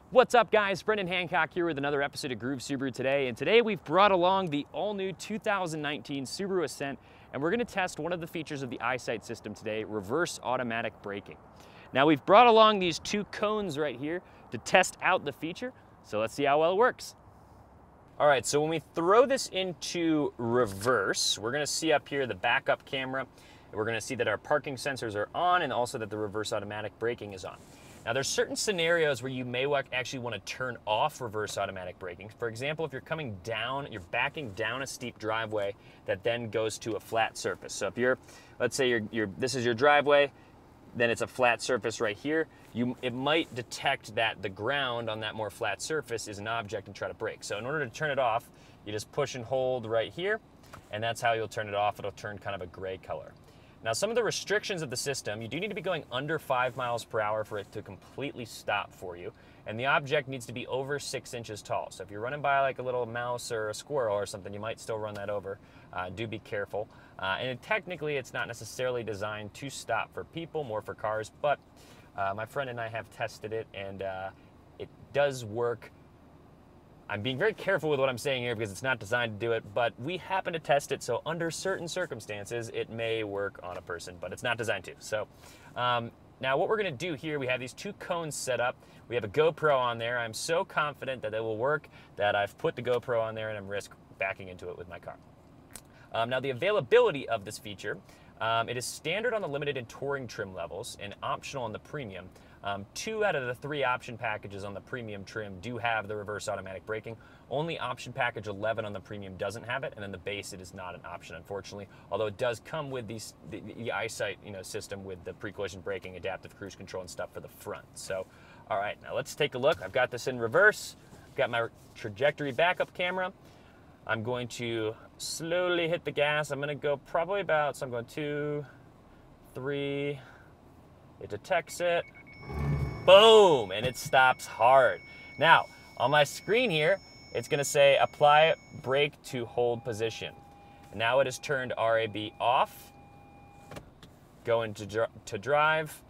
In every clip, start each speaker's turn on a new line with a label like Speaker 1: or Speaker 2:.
Speaker 1: What's up guys, Brendan Hancock here with another episode of Groove Subaru today, and today we've brought along the all-new 2019 Subaru Ascent, and we're going to test one of the features of the EyeSight system today, reverse automatic braking. Now we've brought along these two cones right here to test out the feature, so let's see how well it works. All right, so when we throw this into reverse, we're going to see up here the backup camera, and we're going to see that our parking sensors are on and also that the reverse automatic braking is on. Now there's certain scenarios where you may actually want to turn off reverse automatic braking. For example, if you're coming down, you're backing down a steep driveway that then goes to a flat surface. So if you're, let's say this is your driveway, then it's a flat surface right here, it might detect that the ground on that more flat surface is an object and try to brake. So in order to turn it off, you just push and hold right here, and that's how you'll turn it off. It'll turn kind of a gray color. Now, some of the restrictions of the system, you do need to be going under 5 miles per hour for it to completely stop for you. And the object needs to be over 6 inches tall. So if you're running by like a little mouse or a squirrel or something, you might still run that over. Do be careful. And technically, it's not necessarily designed to stop for people, more for cars. But my friend and I have tested it, and it does work. I'm being very careful with what I'm saying here because it's not designed to do it, but we happen to test it, so under certain circumstances, it may work on a person, but it's not designed to. So now what we're gonna do here, we have these two cones set up. We have a GoPro on there. I'm so confident that it will work that I've put the GoPro on there and I'm risk backing into it with my car. Now the availability of this feature, it is standard on the limited and touring trim levels and optional on the premium. 2 out of the 3 option packages on the premium trim do have the reverse automatic braking. Only option package 11 on the premium doesn't have it, and then the base, it is not an option, unfortunately. Although it does come with the EyeSight system with the pre-collision braking, adaptive cruise control, and stuff for the front. So, all right, now let's take a look. I've got this in reverse. I've got my trajectory backup camera. I'm going to slowly hit the gas. I'm going to go probably about, so I'm going 2, 3. It detects it. Boom, and it stops hard. Now, on my screen here, it's gonna say apply brake to hold position. Now it has turned RAB off. Go into to drive.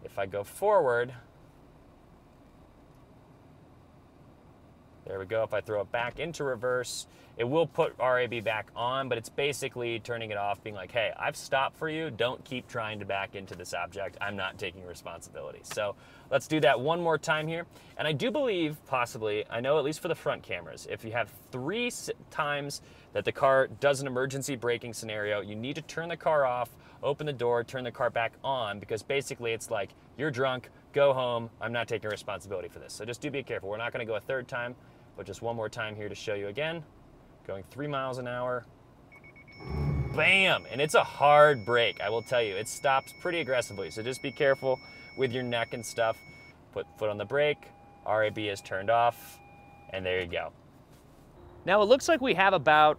Speaker 1: If I go forward, there we go. If I throw it back into reverse, it will put RAB back on, but it's basically turning it off, being like, hey, I've stopped for you. Don't keep trying to back into this object. I'm not taking responsibility. So let's do that one more time here. And I do believe, possibly, I know at least for the front cameras, if you have 3 times that the car does an emergency braking scenario, you need to turn the car off, open the door, turn the car back on, because basically it's like, you're drunk, go home, I'm not taking responsibility for this. So just do be careful. We're not gonna go a 3rd time, but just one more time here to show you again. Going 3 miles an hour. Bam! And it's a hard brake, I will tell you. It stops pretty aggressively, so just be careful with your neck and stuff. Put foot on the brake, RAB is turned off, and there you go. Now it looks like we have about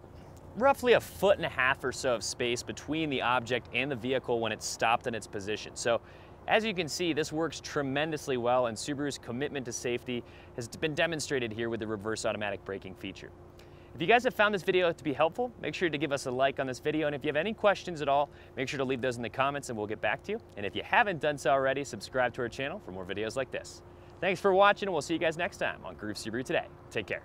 Speaker 1: roughly 1.5 feet or so of space between the object and the vehicle when it's stopped in its position. So as you can see, this works tremendously well, and Subaru's commitment to safety has been demonstrated here with the reverse automatic braking feature. If you guys have found this video to be helpful, make sure to give us a like on this video, and if you have any questions at all, make sure to leave those in the comments and we'll get back to you. And if you haven't done so already, subscribe to our channel for more videos like this. Thanks for watching, and we'll see you guys next time on Groove Subaru Today. Take care.